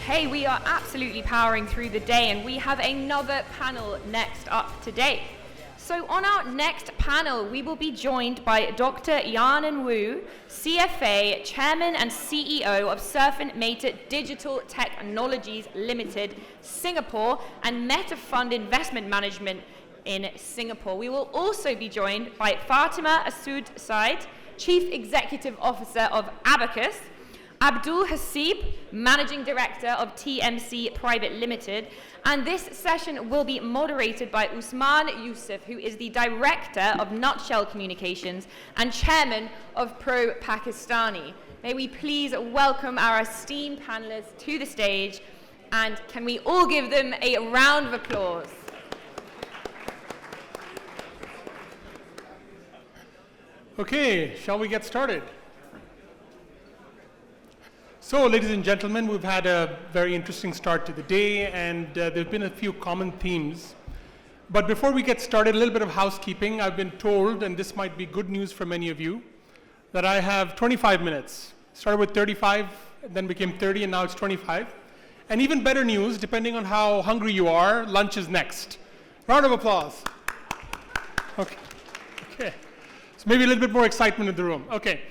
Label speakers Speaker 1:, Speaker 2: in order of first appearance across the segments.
Speaker 1: Okay, we are absolutely powering through the day, and we have another panel next up today. So on our next panel, we will be joined by Dr. Yanan Wu, CFA, Chairman and CEO of Surfin Meta Digital Technologies Limited, Singapore, and Meta Fund Investment Management in Singapore. We will also be joined by Fatima Assoud Said, Chief Executive Officer of Abacus, Abdul Hasib, Managing Director of TMC Private Limited, and this session will be moderated by Usman Yusuf, who is the Director of Nutshell Communications and Chairman of Pro Pakistani. May we please welcome our esteemed panelists to the stage, and can we all give them a round of applause?
Speaker 2: Okay, shall we get started? So, ladies and gentlemen, we've had a very interesting start to the day, and there have been a few common themes. But before we get started, a little bit of housekeeping. I've been told, and this might be good news for many of you, that I have 25 minutes. Started with 35, then became 30, and now it's 25. And even better news, depending on how hungry you are, lunch is next. Round of applause. Okay. So maybe a little bit more excitement in the room. Okay.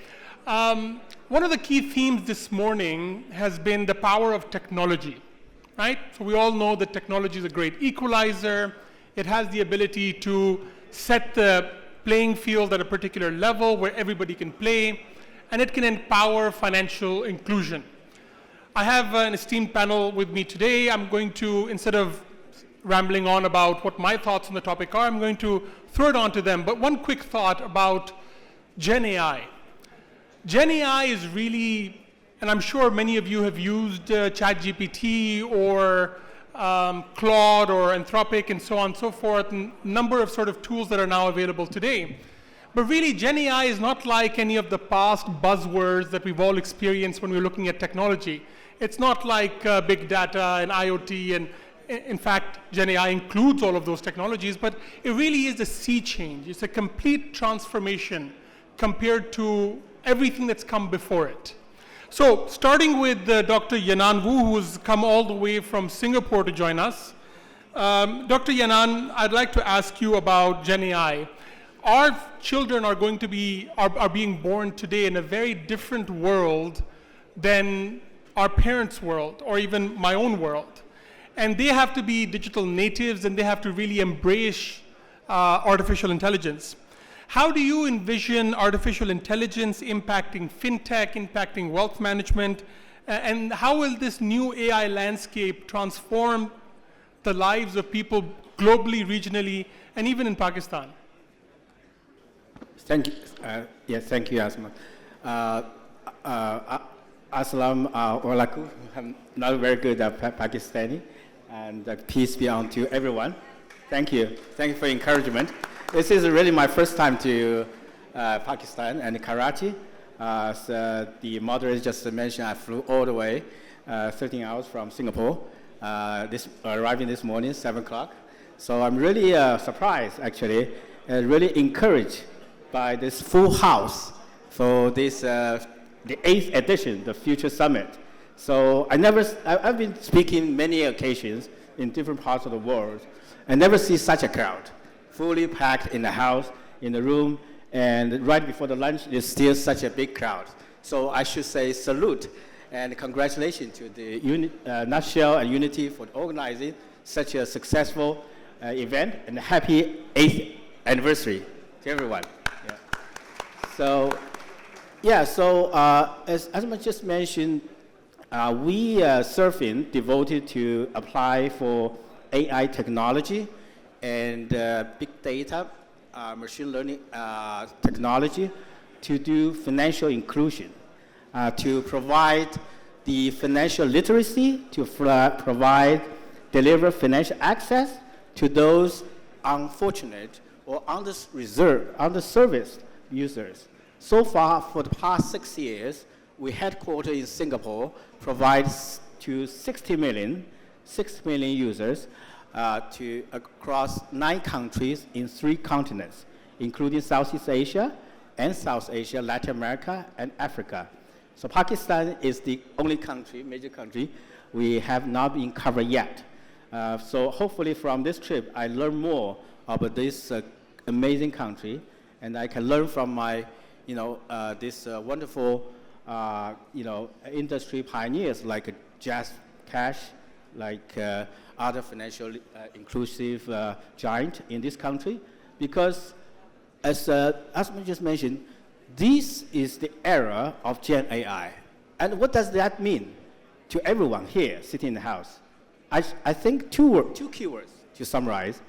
Speaker 2: One of the key themes this morning has been the power of technology, right? So we all know that technology is a great equalizer. It has the ability to set the playing field at a particular level where everybody can play, and it can empower financial inclusion. I have an esteemed panel with me today. I'm going to, instead of rambling on about what my thoughts on the topic are, I'm going to throw it on to them. But one quick thought about Gen AI. Gen AI is really, and I'm sure many of you have used ChatGPT or Claude or Anthropic and so on and so forth, and a number of sort of tools that are now available today. But really, Gen AI is not like any of the past buzzwords that we've all experienced when we're looking at technology. It's not like big data and IoT, and in fact, Gen AI includes all of those technologies, but it really is a sea change. It's a complete transformation compared to everything that's come before it. So, starting with Dr. Yanan Wu, who's come all the way from Singapore to join us. Dr. Yanan, I'd like to ask you about Gen AI. Our children are going to be, are being born today in a very different world than our parents' world, or even my own world. And they have to be digital natives, and they have to really embrace artificial intelligence. How do you envision artificial intelligence impacting fintech, impacting wealth management, and how will this new AI landscape transform the lives of people globally, regionally, and even in Pakistan?
Speaker 3: Thank you. Thank you, Asma. Assalamu alaikum. I'm not very good at Pakistani, and peace be unto everyone. Thank you. Thank you for encouragement. This is really my first time to Pakistan and Karachi. As the moderator just mentioned, I flew all the way 13 hours from Singapore, arriving this morning, 7 o'clock. So I'm really surprised, actually, and really encouraged by this full house for this, the 8th edition, the Future Summit. So I've been speaking many occasions in different parts of the world. I never see such a crowd. Fully packed in the house, in the room, and right before the lunch, there's still such a big crowd. So I should say salute and congratulations to the Nutshell and Unity for organizing such a successful event, and happy 8th anniversary to everyone. Yeah. So as I just mentioned, we Surfin devoted to apply for AI technology and big data, machine learning technology to do financial inclusion, to provide the financial literacy, to deliver financial access to those unfortunate or underserviced users. So far, for the past 6 years, we headquartered in Singapore, provides to 6 million users across 9 countries in 3 continents, including Southeast Asia and South Asia, Latin America, and Africa. So Pakistan is the only country, major country, we have not been covered yet. So hopefully from this trip, I learn more about this amazing country, and I can learn from my, this wonderful, industry pioneers like Just Cash, like other financial inclusive giant in this country, because as I just mentioned, this is the era of Gen AI. And what does that mean to everyone here sitting in the house? I think two keywords to summarize.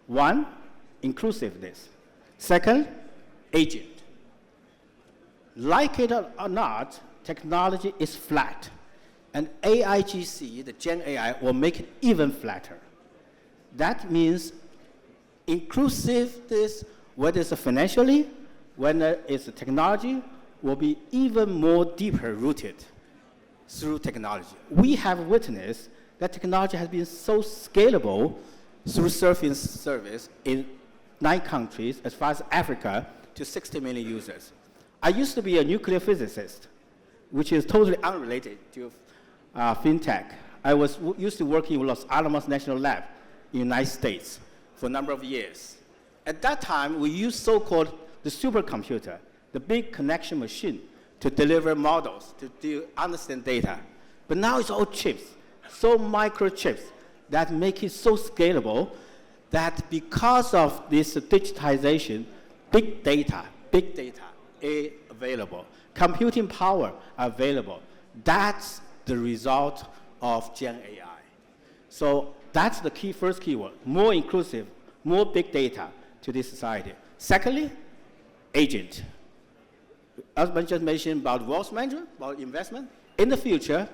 Speaker 3: One, inclusiveness. Second, agent. Like it or not, technology is flat. And AIGC, the Gen AI, will make it even flatter. That means inclusiveness, whether it's financially, whether it's technology, will be even more deeper rooted through technology. We have witnessed that technology has been so scalable through surfing service in 9 countries, as far as Africa, to 60 million users. I used to be a nuclear physicist, which is totally unrelated to fintech. I was used to work in Los Alamos National Lab in the United States for a number of years. At that time, we used so-called the supercomputer, the big connection machine, to deliver models, to understand data. But now it's all chips, so microchips that make it so scalable that because of this digitization, big data is available. Computing power available. That's the result of Gen AI. So that's the first keyword, more inclusive, more big data to this society. Secondly, agent. As I just mentioned about wealth management, about investment, in the future,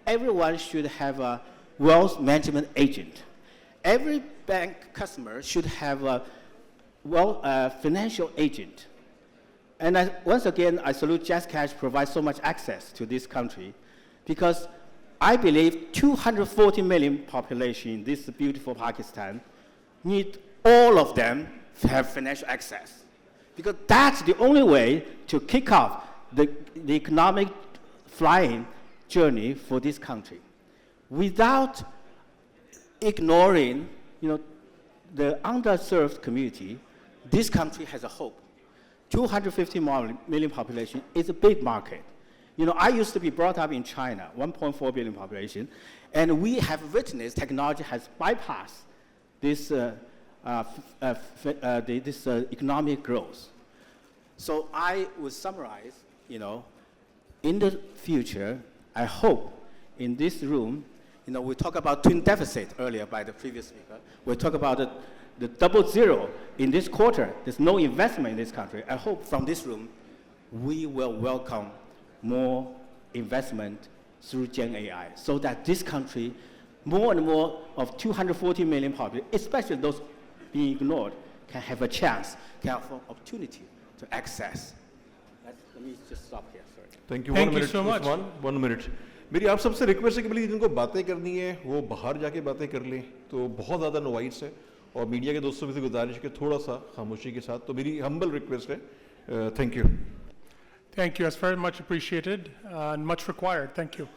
Speaker 3: everyone should have a wealth management agent. Every bank customer should have a financial agent. And once again, I salute Just Cash provides so much access to this country, because I believe 240 million population in this beautiful Pakistan need all of them to have financial access. Because that's the only way to kick off the economic flying journey for this country. Without ignoring the underserved community, this country has a hope. 250 million population is a big market. I used to be brought up in China, 1.4 billion population, and we have witnessed technology has bypassed this economic growth. So I would summarize, in the future, I hope in this room, we talked about twin deficit earlier by the previous speaker. We talk about the double zero in this quarter. There's no investment in this country. I hope from this room, we will welcome more investment through Gen AI, so that this country, more and more of 240 million population, especially those being ignored, can have a chance, can have an opportunity to access. Let me just stop here, sorry.
Speaker 4: Thank you.
Speaker 2: Thank you so much.
Speaker 4: One minute. मेरी आप सबसे request है कि please जिनको बातें करनी है वो बाहर जाके बातें कर लें, तो बहुत ज़्यादा नॉइस है और मीडिया के दोस्तों से गुजारिश है कि थोड़ा सा खामोशी के साथ, तो मेरी हम्बल रिक्वेस्ट है. Thank you.
Speaker 2: Thank you. That's very much appreciated and much required. Thank you.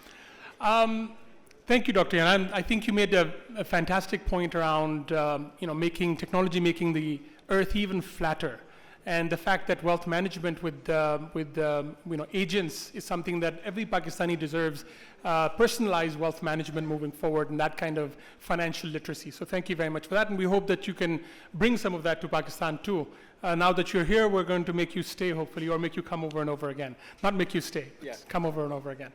Speaker 2: Thank you, Dr. Yan. I think you made a fantastic point around making technology, making the earth even flatter, and the fact that wealth management with agents is something that every Pakistani deserves. Personalized wealth management moving forward, and that kind of financial literacy. So thank you very much for that, and we hope that you can bring some of that to Pakistan too. Now that you're here, we're going to make you stay, hopefully, or make you come over and over again. Not make you stay,
Speaker 3: yes.
Speaker 2: Come over and over again.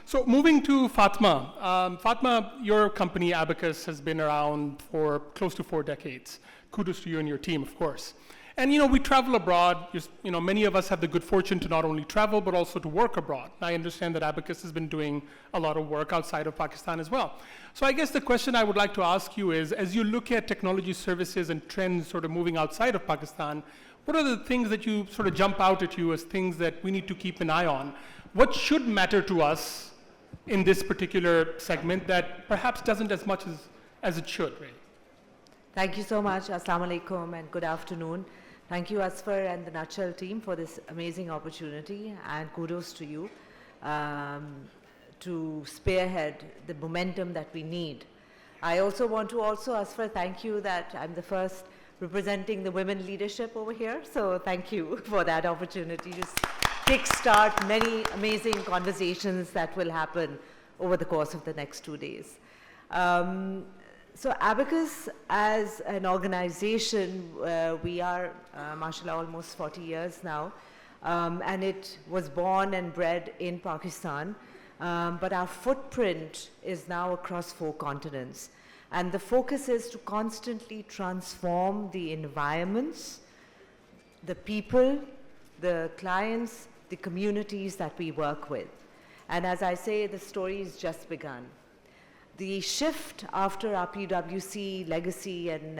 Speaker 2: So moving to Fatma. Fatma, your company, Abacus, has been around for close to 4 decades. Kudos to you and your team, of course. And we travel abroad. Many of us have the good fortune to not only travel, but also to work abroad. I understand that Abacus has been doing a lot of work outside of Pakistan as well. So I guess the question I would like to ask you is, as you look at technology services and trends sort of moving outside of Pakistan, what are the things that you sort of jump out at you as things that we need to keep an eye on? What should matter to us in this particular segment that perhaps doesn't as much as it should, really?
Speaker 5: Thank you so much. Assalamu alaikum and good afternoon. Thank you, Asfar and the Nutshell team, for this amazing opportunity, and kudos to you to to spearhead the momentum that we need. I also want to Asfar, thank you that I'm the first representing the women leadership over here. So thank you for that opportunity to kickstart many amazing conversations that will happen over the course of the next 2 days. So Abacus as an organization, we are, mashallah, almost 40 years now. And it was born and bred in Pakistan. But our footprint is now across 4 continents. And the focus is to constantly transform the environments, the people, the clients, the communities that we work with. And as I say, the story has just begun. The shift after our PwC legacy and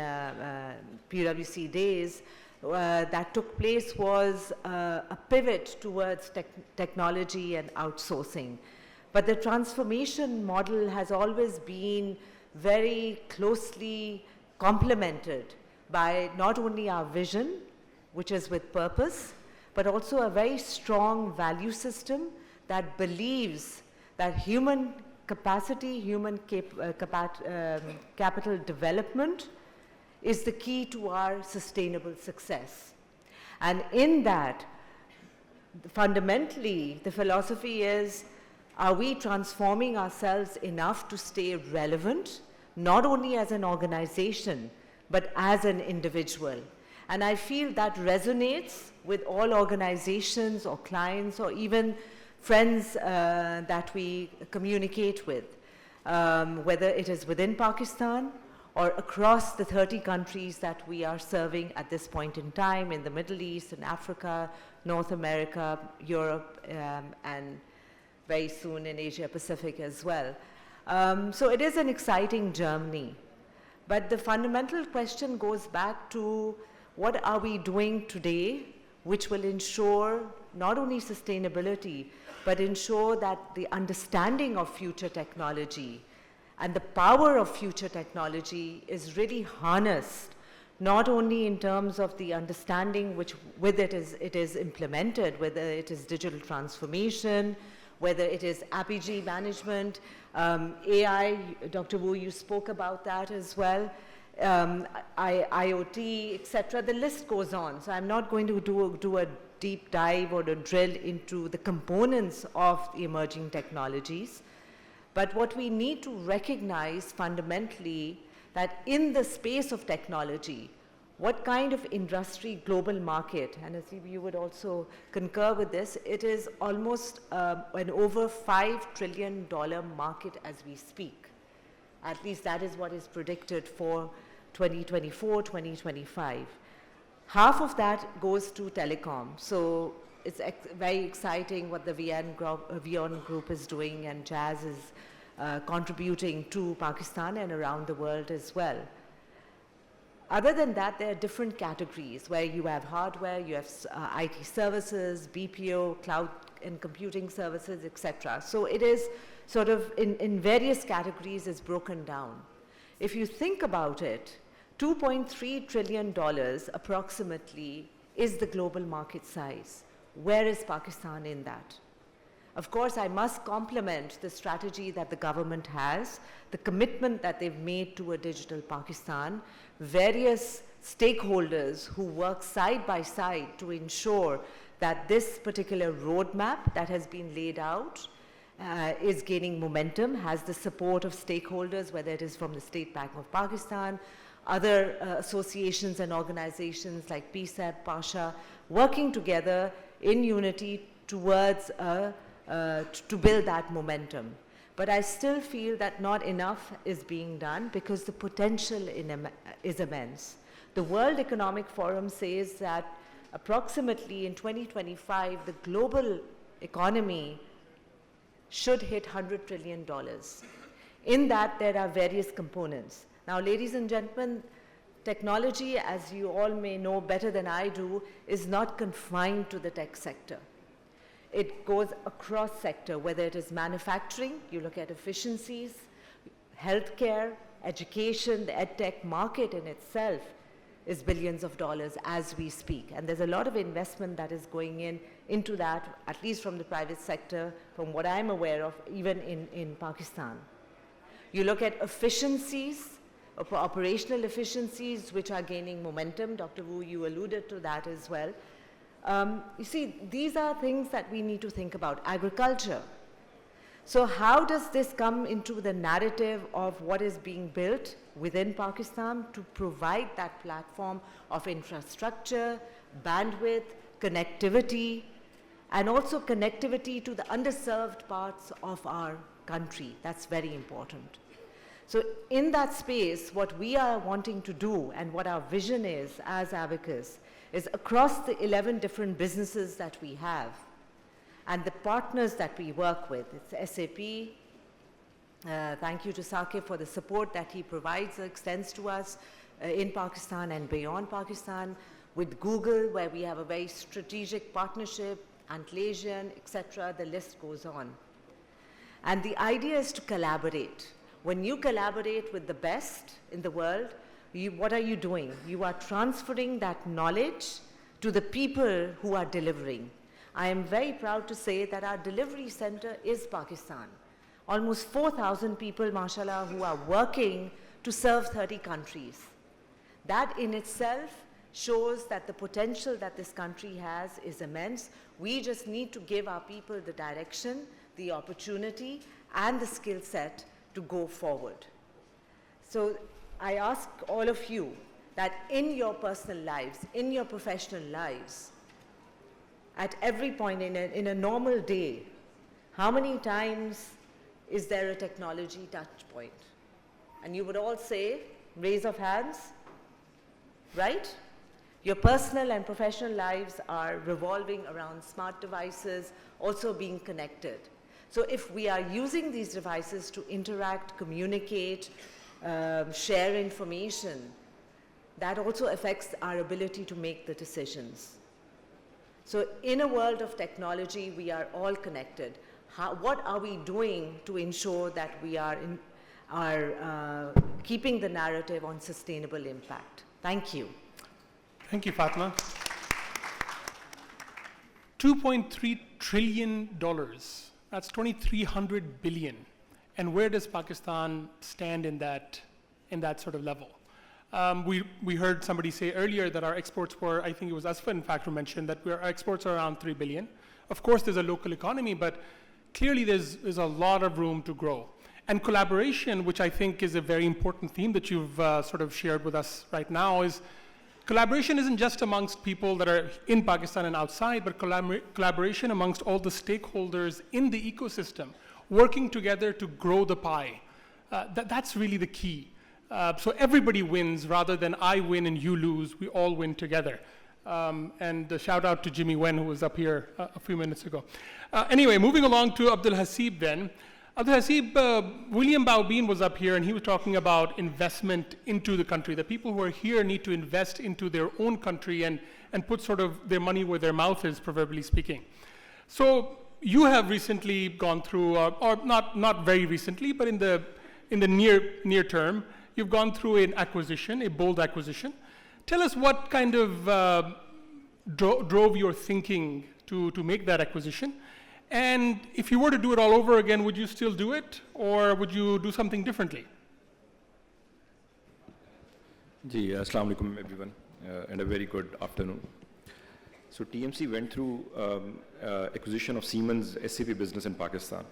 Speaker 5: PwC days that took place was a pivot towards technology and outsourcing. But the transformation model has always been very closely complemented by not only our vision, which is with purpose, but also a very strong value system that believes that human capacity, human capital development is the key to our sustainable success. And in that, fundamentally, the philosophy is, are we transforming ourselves enough to stay relevant, not only as an organization, but as an individual? And I feel that resonates with all organizations or clients or even friends that we communicate with, whether it is within Pakistan or across the 30 countries that we are serving at this point in time in the Middle East, in Africa, North America, Europe, and very soon in Asia Pacific as well. So it is an exciting journey. But the fundamental question goes back to what are we doing today which will ensure not only sustainability, but ensure that the understanding of future technology and the power of future technology is really harnessed, not only in terms of the understanding which with it is implemented, whether it is digital transformation, whether it is APG management, AI, Dr. Wu, you spoke about that as well, IoT, etc. The list goes on. So I'm not going to do a deep dive or a drill into the components of the emerging technologies. But what we need to recognize fundamentally that in the space of technology, what kind of industry, global market, and Asib, you would also concur with this, it is almost an over $5 trillion market as we speak. At least that is what is predicted for 2024, 2025. Half of that goes to telecom. So it's very exciting what the Vion group is doing, and Jazz is contributing to Pakistan and around the world as well. Other than that, there are different categories where you have hardware, you have IT services, BPO, cloud and computing services, etc. So it is sort of in various categories is broken down. If you think about it, $2.3 trillion approximately is the global market size. Where is Pakistan in that? Of course, I must compliment the strategy that the government has, the commitment that they've made to a digital Pakistan, various stakeholders who work side by side to ensure that this particular roadmap that has been laid out is gaining momentum, has the support of stakeholders, whether it is from the State Bank of Pakistan, other associations and organizations like PSEP, PASHA, working together in unity towards to build that momentum. But I still feel that not enough is being done because the potential is immense. The World Economic Forum says that approximately in 2025, the global economy should hit $100 trillion. In that, there are various components. Now, ladies and gentlemen, technology, as you all may know better than I do, is not confined to the tech sector. It goes across sector, whether it is manufacturing, you look at efficiencies, healthcare, education, the edtech market in itself is billions of dollars as we speak. And there's a lot of investment that is going into that, at least from the private sector, from what I'm aware of, even in Pakistan. You look at efficiencies, operational efficiencies, which are gaining momentum. Dr. Wu, you alluded to that as well. You see, these are things that we need to think about. Agriculture. So how does this come into the narrative of what is being built within Pakistan to provide that platform of infrastructure, bandwidth, connectivity, and also connectivity to the underserved parts of our country? That's very important. So in that space, what we are wanting to do and what our vision is as Abacus is across the 11 different businesses that we have and the partners that we work with. It's SAP. Thank you to Saqib for the support that he provides, extends to us in Pakistan and beyond Pakistan. With Google, where we have a very strategic partnership, Antlasian, etc., the list goes on. And the idea is to collaborate. When you collaborate with the best in the world, what are you doing? You are transferring that knowledge to the people who are delivering. I am very proud to say that our delivery center is Pakistan. Almost 4,000 people, mashallah, who are working to serve 30 countries. That in itself shows that the potential that this country has is immense. We just need to give our people the direction, the opportunity, and the skill set to go forward. So I ask all of you that in your personal lives, in your professional lives, at every point in a normal day, how many times is there a technology touch point? And you would all say, raise of hands, right? Your personal and professional lives are revolving around smart devices, also being connected. So if we are using these devices to interact, communicate, share information, that also affects our ability to make the decisions. So in a world of technology, we are all connected. What are we doing to ensure that we are keeping the narrative on sustainable impact? Thank you.
Speaker 2: Thank you, Fatma. $2.3 trillion. That's 2,300 billion. And where does Pakistan stand in that sort of level? We heard somebody say earlier that our exports were, I think it was Asfa, in fact, who mentioned that our exports are around 3 billion. Of course, there's a local economy, but clearly there's a lot of room to grow. And collaboration, which I think is a very important theme that you've sort of shared with us right now, is collaboration isn't just amongst people that are in Pakistan and outside, but collaboration amongst all the stakeholders in the ecosystem, working together to grow the pie. That's really the key. So everybody wins rather than I win and you lose. We all win together. And a shout out to Jimmy Wen, who was up here a few minutes ago. Anyway, moving along to Abdul Hasib then. Abdul Hasib, William Baubin was up here and he was talking about investment into the country. The people who are here need to invest into their own country and put sort of their money where their mouth is, proverbially speaking. So you have recently gone through, or not very recently, but in the near term, you've gone through an acquisition, a bold acquisition. Tell us what kind of drove your thinking to make that acquisition. And if you were to do it all over again, would you still do it, or would you do something differently?
Speaker 6: Ji, Assalamu alaikum everyone, and a very good afternoon. So TMC went through acquisition of Siemens SAP business in Pakistan.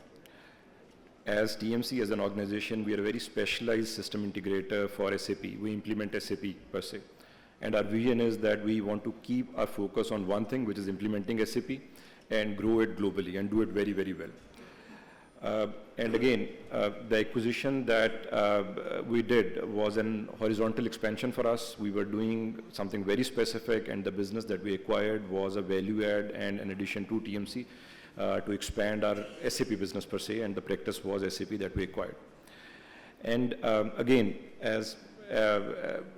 Speaker 6: As TMC as an organization, we are a very specialized system integrator for SAP. We implement SAP per se. And our vision is that we want to keep our focus on one thing, which is implementing SAP, and grow it globally and do it very, very well. And again, the acquisition that we did was an horizontal expansion for us. We were doing something very specific, and the business that we acquired was a value add and an addition to TMC to expand our SAP business per se, and the practice was SAP that we acquired. And again, as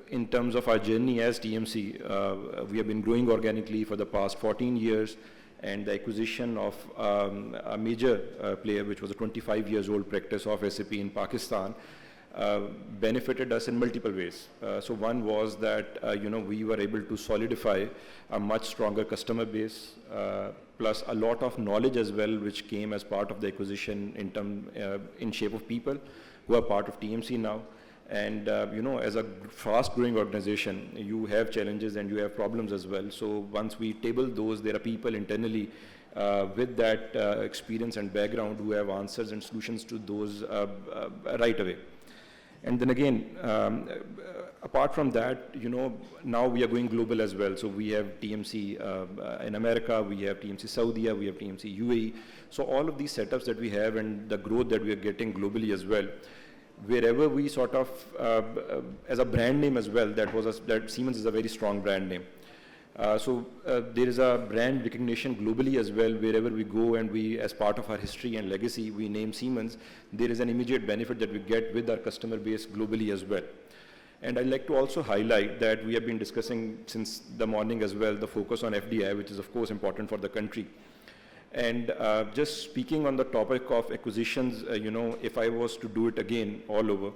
Speaker 6: in terms of our journey as TMC, we have been growing organically for the past 14 years. And the acquisition of a major player, which was a 25 years old practice of SAP in Pakistan, benefited us in multiple ways. So one was that, we were able to solidify a much stronger customer base, plus a lot of knowledge as well, which came as part of the acquisition in shape of people who are part of TMC now. And, as a fast-growing organization, you have challenges and you have problems as well. So once we table those, there are people internally with that experience and background who have answers and solutions to those right away. And then again, apart from that, now we are going global as well. So we have TMC in America, we have TMC Saudi, we have TMC UAE. So all of these setups that we have and the growth that we are getting globally as well, wherever we sort of, as a brand name as well, that Siemens is a very strong brand name. So there is a brand recognition globally as well. Wherever we go and we, as part of our history and legacy, we name Siemens, there is an immediate benefit that we get with our customer base globally as well. And I'd like to also highlight that we have been discussing since the morning as well, the focus on FDI, which is of course important for the country. And just speaking on the topic of acquisitions, if I was to do it again all over,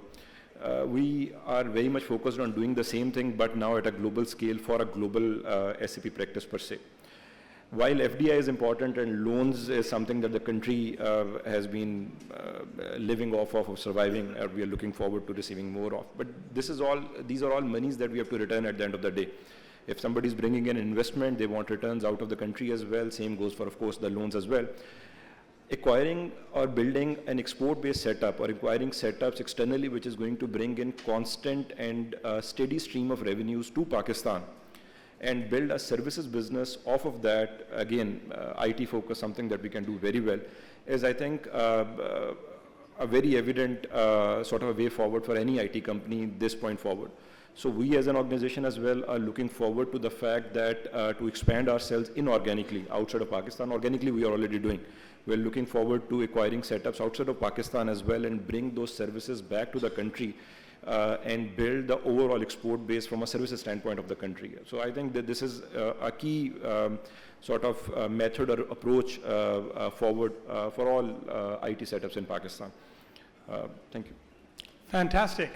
Speaker 6: we are very much focused on doing the same thing, but now at a global scale for a global SAP practice per se. While FDI is important and loans is something that the country has been living off of or surviving, we are looking forward to receiving more of. But these are all monies that we have to return at the end of the day. If somebody is bringing in investment, they want returns out of the country as well. Same goes for, of course, the loans as well. Acquiring or building an export-based setup or acquiring setups externally, which is going to bring in constant and steady stream of revenues to Pakistan and build a services business off of that, again, IT focus, something that we can do very well, is I think a very evident sort of a way forward for any IT company this point forward. So we as an organization as well are looking forward to the fact that to expand ourselves inorganically outside of Pakistan. Organically we are already doing. We're looking forward to acquiring setups outside of Pakistan as well and bring those services back to the country and build the overall export base from a services standpoint of the country. So I think that this is a key sort of method or approach forward for all IT setups in Pakistan. Thank you.
Speaker 2: Fantastic.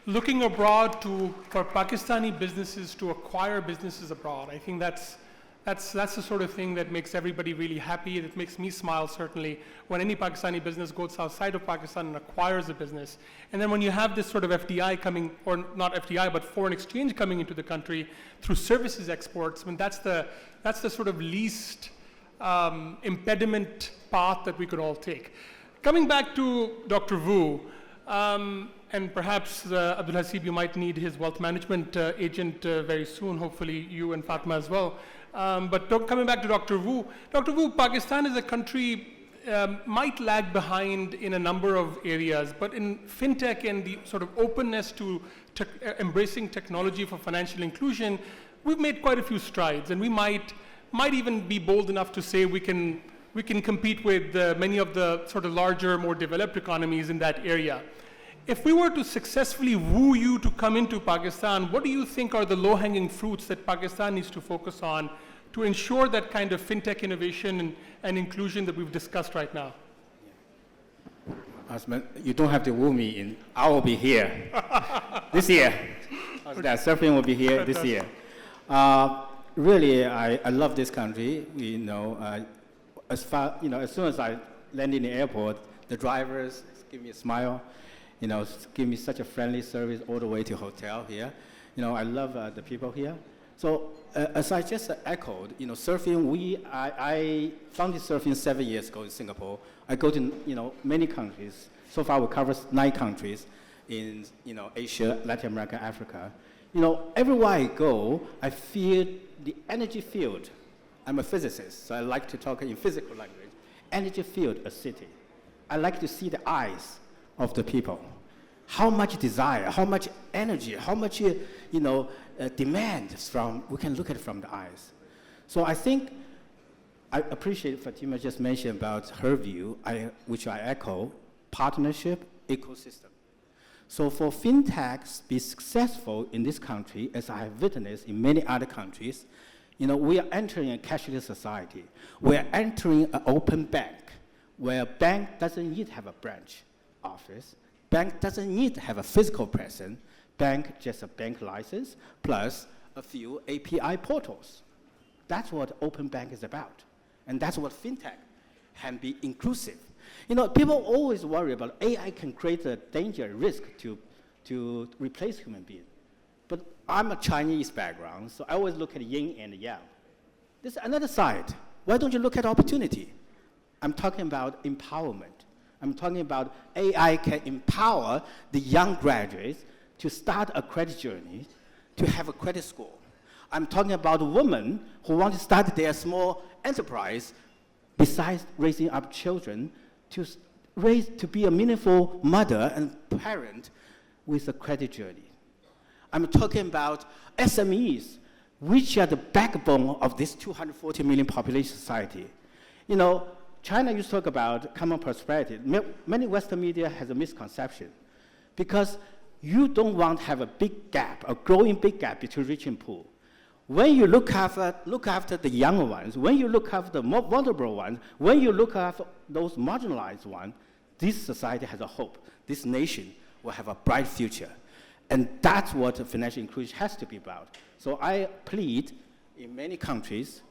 Speaker 2: Looking abroad for Pakistani businesses to acquire businesses abroad, I think that's the sort of thing that makes everybody really happy. That makes me smile, certainly, when any Pakistani business goes outside of Pakistan and acquires a business. And then when you have this sort of FDI coming, or not FDI, but foreign exchange coming into the country through services exports, I mean, that's the sort of least impediment path that we could all take. Coming back to Dr. Wu, and perhaps, Abdul Hasib, you might need his wealth management agent very soon, hopefully you and Fatma as well. But coming back to Dr. Wu, Pakistan as a country might lag behind in a number of areas, but in fintech and the sort of openness to embracing technology for financial inclusion, we've made quite a few strides, and we might even be bold enough to say we can compete with many of the sort of larger, more developed economies in that area. If we were to successfully woo you to come into Pakistan, what do you think are the low-hanging fruits that Pakistan needs to focus on to ensure that kind of fintech innovation and inclusion that we've discussed right now?
Speaker 3: Osman, you don't have to woo me in. I will be here this year. That surfing will be here this year. Really, I love this country. As soon as I land in the airport, the drivers give me a smile. Give me such a friendly service all the way to hotel here. I love the people here. So as I just echoed, surfing, I founded surfing 7 years ago in Singapore. I go to, many countries. So far we cover 9 countries in, Asia, Latin America, Africa. Everywhere I go, I feel the energy field. I'm a physicist, so I like to talk in physical language. Energy field, a city. I like to see the eyes of the people. How much desire, how much energy, how much demand we can look at it from the eyes. So I think I appreciate Fatima just mentioned about her view, which I echo, partnership, ecosystem. So for fintechs to be successful in this country, as I have witnessed in many other countries, we are entering a cashless society. We are entering an open bank, where bank doesn't need to have a branch office. bank doesn't need to have a physical presence. Bank, just a bank license, plus a few API portals. That's what open bank is about. And that's what fintech can be inclusive. You know, people always worry about AI can create a danger, risk to replace human beings. But I'm a Chinese background, so I always look at yin and yang. There's another side. Why don't you look at opportunity? I'm talking about empowerment. I'm talking about AI can empower the young graduates to start a credit journey, to have a credit score. I'm talking about women who want to start their small enterprise, besides raising up children, to be a meaningful mother and parent with a credit journey. I'm talking about SMEs, which are the backbone of this 240 million population society. You know, China used to talk about common prosperity. Many Western media has a misconception because you don't want to have a big gap, a growing big gap between rich and poor. When you look after the young ones, when you look after the more vulnerable ones, when you look after those marginalized ones, this society has a hope. This nation will have a bright future. And that's what financial inclusion has to be about. So I plead in many countries,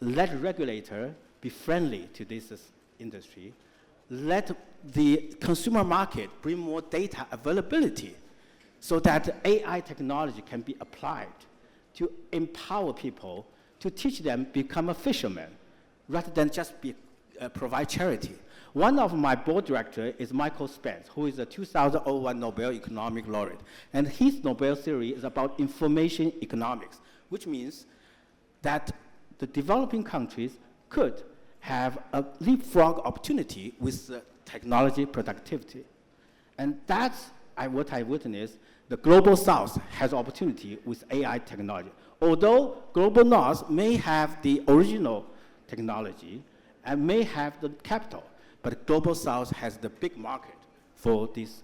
Speaker 3: let regulator be friendly to this industry. Let the consumer market bring more data availability so that AI technology can be applied to empower people, to teach them become a fisherman, rather than just provide charity. One of my board directors is Michael Spence, who is a 2001 Nobel Economic Laureate. And his Nobel theory is about information economics, which means that the developing countries could have a leapfrog opportunity with technology productivity. And that's what I witnessed. The Global South has opportunity with AI technology. Although Global North may have the original technology and may have the capital, but Global South has the big market for this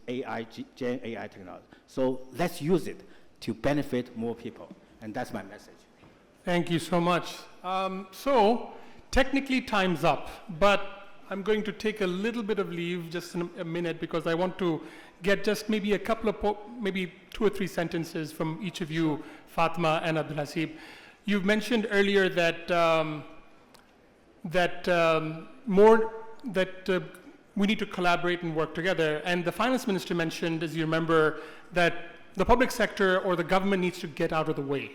Speaker 3: Gen AI technology. So let's use it to benefit more people. And that's my message.
Speaker 2: Thank you so much. So technically time's up, but I'm going to take a little bit of leave, just in a minute, because I want to get just maybe a couple of, maybe 2 or 3 sentences from each of you, Fatma and Abdul Hasib. You've mentioned earlier that we need to collaborate and work together. And the finance minister mentioned, as you remember, that the public sector or the government needs to get out of the way.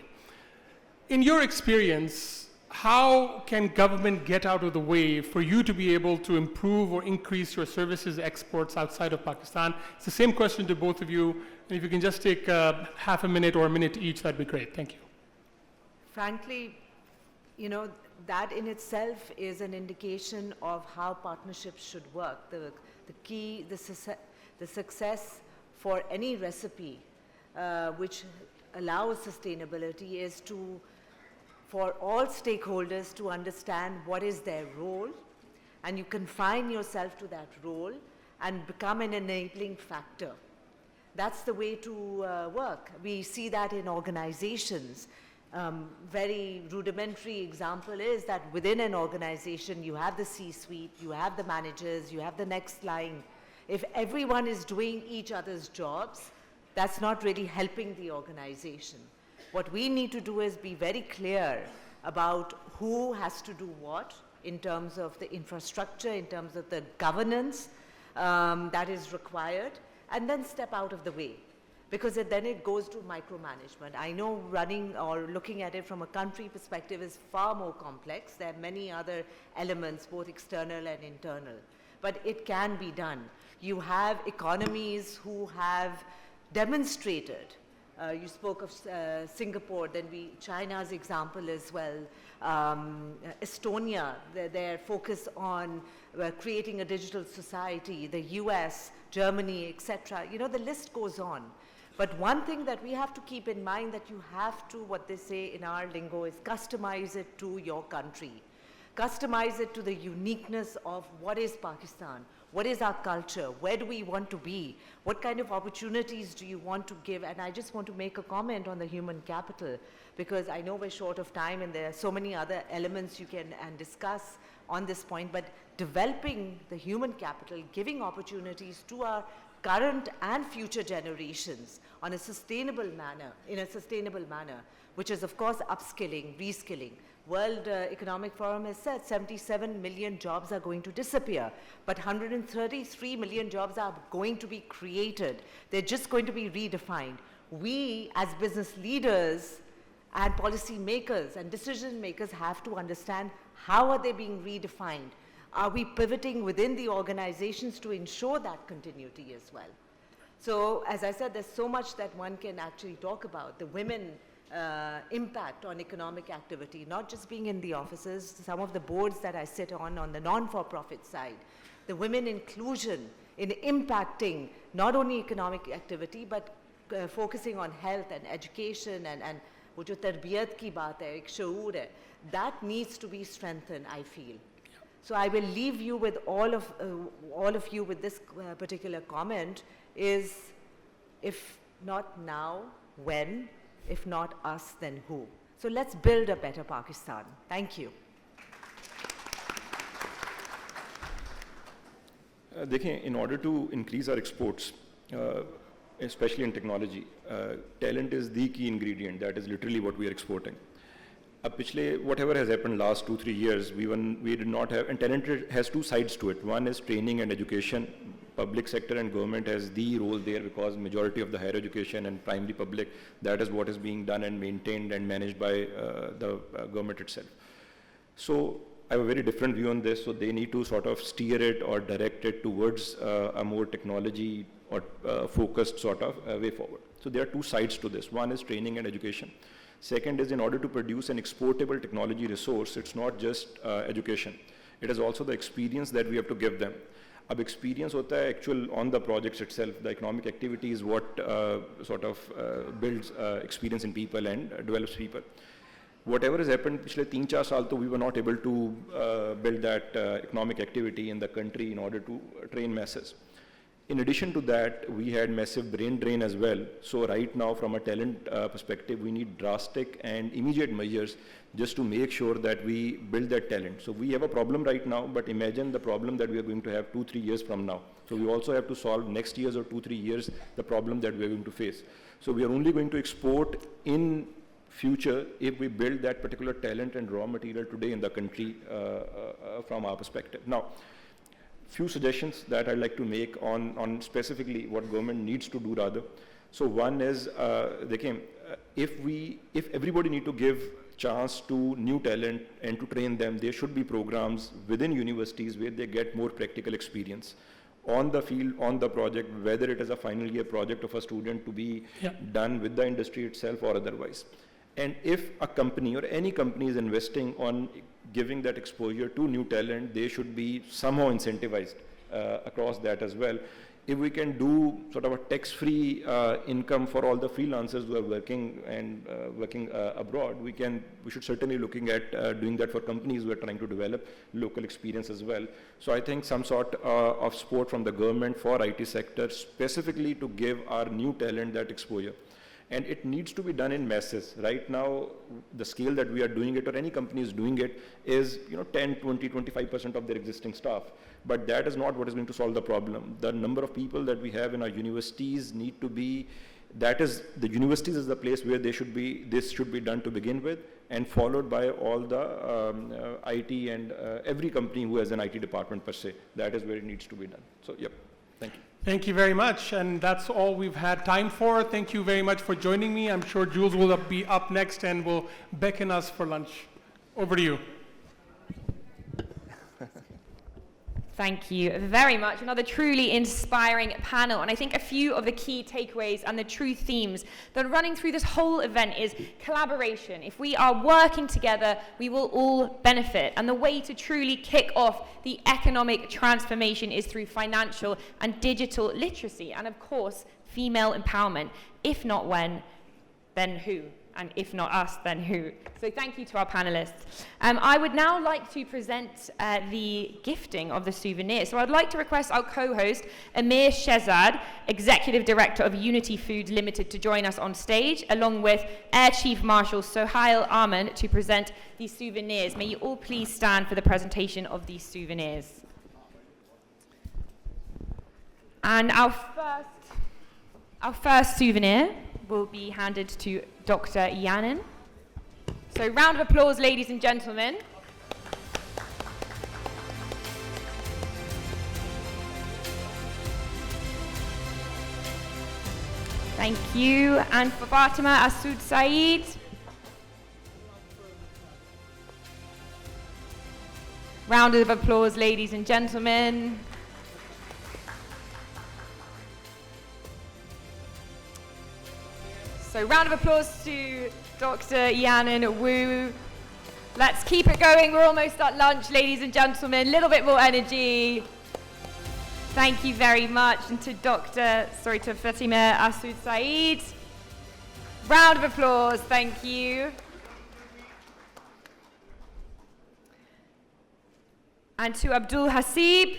Speaker 2: In your experience, how can government get out of the way for you to be able to improve or increase your services exports outside of Pakistan? It's the same question to both of you. And if you can just take half a minute or a minute each, that'd be great. Thank you.
Speaker 5: Frankly, you know, that in itself is an indication of how partnerships should work. The key, the success for any recipe which allows sustainability is for all stakeholders to understand what is their role, and you confine yourself to that role and become an enabling factor. That's the way to work. We see that in organizations. Very rudimentary example is that within an organization, you have the C-suite, you have the managers, you have the next line. If everyone is doing each other's jobs, that's not really helping the organization. What we need to do is be very clear about who has to do what in terms of the infrastructure, in terms of the governance that is required, and then step out of the way. Because then it goes to micromanagement. I know running or looking at it from a country perspective is far more complex. There are many other elements, both external and internal. But it can be done. You have economies who have demonstrated. You spoke of Singapore, then China's example as well. Estonia, their focus on creating a digital society, the US, Germany, etc. You know, the list goes on. But one thing that we have to keep in mind that you have to, what they say in our lingo, is customize it to your country. Customize it to the uniqueness of what is Pakistan, what is our culture, where do we want to be, what kind of opportunities do you want to give. And I just want to make a comment on the human capital, because I know we're short of time and there are so many other elements you can discuss on this point, but developing the human capital, giving opportunities to our current and future generations on a sustainable manner, in a sustainable manner, which is of course upskilling, reskilling. World Economic Forum has said 77 million jobs are going to disappear, but 133 million jobs are going to be created. They're just going to be redefined. We as business leaders and policy makers and decision makers have to understand how are they being redefined. Are we pivoting within the organizations to ensure that continuity as well? So as I said, there's so much that one can actually talk about. The women impact on economic activity, not just being in the offices, some of the boards that I sit on the non-for-profit side, the women inclusion in impacting not only economic activity, but focusing on health and education and wo jo tarbiyat ki baat hai, ek shaur hai, that needs to be strengthened, I feel. So I will leave you with all of you with this particular comment is, if not now, when? If not us, then who? So let's build a better Pakistan. Thank you.
Speaker 6: देखें, in order to increase our exports, especially in technology, talent is the key ingredient. That is literally what we are exporting. Whatever has happened last 2-3 years, we did not have, and talent has two sides to it. One is training and education. Public sector and government has the role there because majority of the higher education and primary public, that is what is being done and maintained and managed by the government itself. So I have a very different view on this. So they need to sort of steer it or direct it towards a more technology or focused sort of way forward. So there are two sides to this. One is training and education. Second is, in order to produce an exportable technology resource, it's not just education. It is also the experience that we have to give them. Ab experience hota hai actual on the projects itself. The economic activity is what sort of builds experience in people and develops people. Whatever has happened पिछले 3-4 साल तो we were not able to build that economic activity in the country in order to train masses. In addition to that, we had massive brain drain as well. So right now, from a talent perspective, we need drastic and immediate measures just to make sure that we build that talent. So we have a problem right now, but imagine the problem that we are going to have 2-3 years from now. So we also have to solve next years or 2-3 years the problem that we are going to face. So we are only going to export in future if we build that particular talent and raw material today in the country from our perspective. Now, few suggestions that I'd like to make on specifically what government needs to do rather. So one is, if everybody need to give chance to new talent and to train them, there should be programs within universities where they get more practical experience on the field, on the project, whether it is a final year project of a student to be done with the industry itself or otherwise. And if a company or any company is investing on giving that exposure to new talent, they should be somehow incentivized across that as well. If we can do sort of a tax-free income for all the freelancers who are working and working abroad, we should certainly looking at doing that for companies who are trying to develop local experience as well. So I think some sort of support from the government for IT sector, specifically to give our new talent that exposure. And it needs to be done in masses. Right now, the scale that we are doing it, or any company is doing it, is 10, 20, 25% of their existing staff. But that is not what is going to solve the problem. The number of people that we have in our universities need to be, the universities is the place where this should be done to begin with, and followed by all the IT and every company who has an IT department per se. That is where it needs to be done. So, yep, thank you.
Speaker 2: Thank you very much, and that's all we've had time for. Thank you very much for joining me. I'm sure Jules will be up next and will beckon us for lunch. Over to you.
Speaker 1: Thank you very much. Another truly inspiring panel. And I think a few of the key takeaways and the true themes that are running through this whole event is collaboration. If we are working together, we will all benefit. And the way to truly kick off the economic transformation is through financial and digital literacy. And of course, female empowerment. If not when, then who? And if not us, then who? So thank you to our panelists. I would now like to present the gifting of the souvenirs. So I'd like to request our co-host, Amir Shehzad, Executive Director of Unity Foods Limited, to join us on stage, along with Air Chief Marshal Sohail Aman to present these souvenirs. May you all please stand for the presentation of these souvenirs. And our first souvenir will be handed to Dr. Yanin. So round of applause, ladies and gentlemen. Thank you. And for Fatima Asud Saeed. Round of applause, ladies and gentlemen. So round of applause to Dr. Yanin Wu. Let's keep it going. We're almost at lunch, ladies and gentlemen. A little bit more energy. Thank you very much. And to to Fatima Asud Saeed. Round of applause, thank you. And to Abdul Hasib.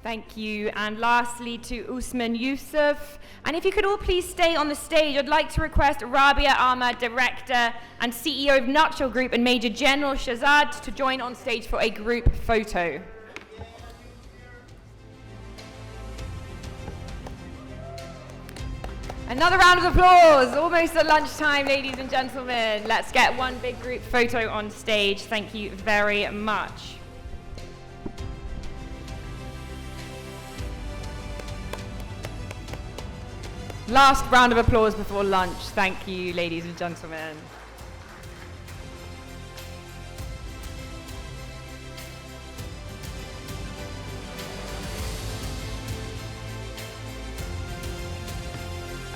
Speaker 1: Thank you. And lastly to Usman Yusuf. And if you could all please stay on the stage, I'd like to request Rabia Ahmad, Director and CEO of Nutshell Group, and Major General Shahzad to join on stage for a group photo. Another round of applause. Almost at lunchtime, ladies and gentlemen. Let's get one big group photo on stage. Thank you very much. Last round of applause before lunch. Thank you, ladies and gentlemen.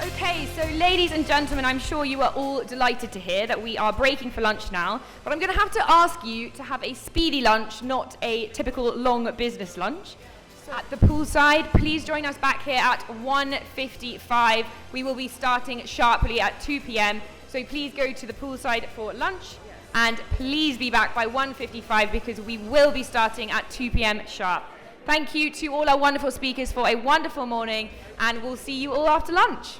Speaker 1: Okay, so ladies and gentlemen, I'm sure you are all delighted to hear that we are breaking for lunch now, but I'm going to have to ask you to have a speedy lunch, not a typical long business lunch. At the poolside, please join us back here at 1:55. We will be starting sharply at 2 p.m. So please go to the poolside for lunch, and please be back by 1:55 because we will be starting at 2 p.m. sharp. Thank you to all our wonderful speakers for a wonderful morning, and we'll see you all after lunch.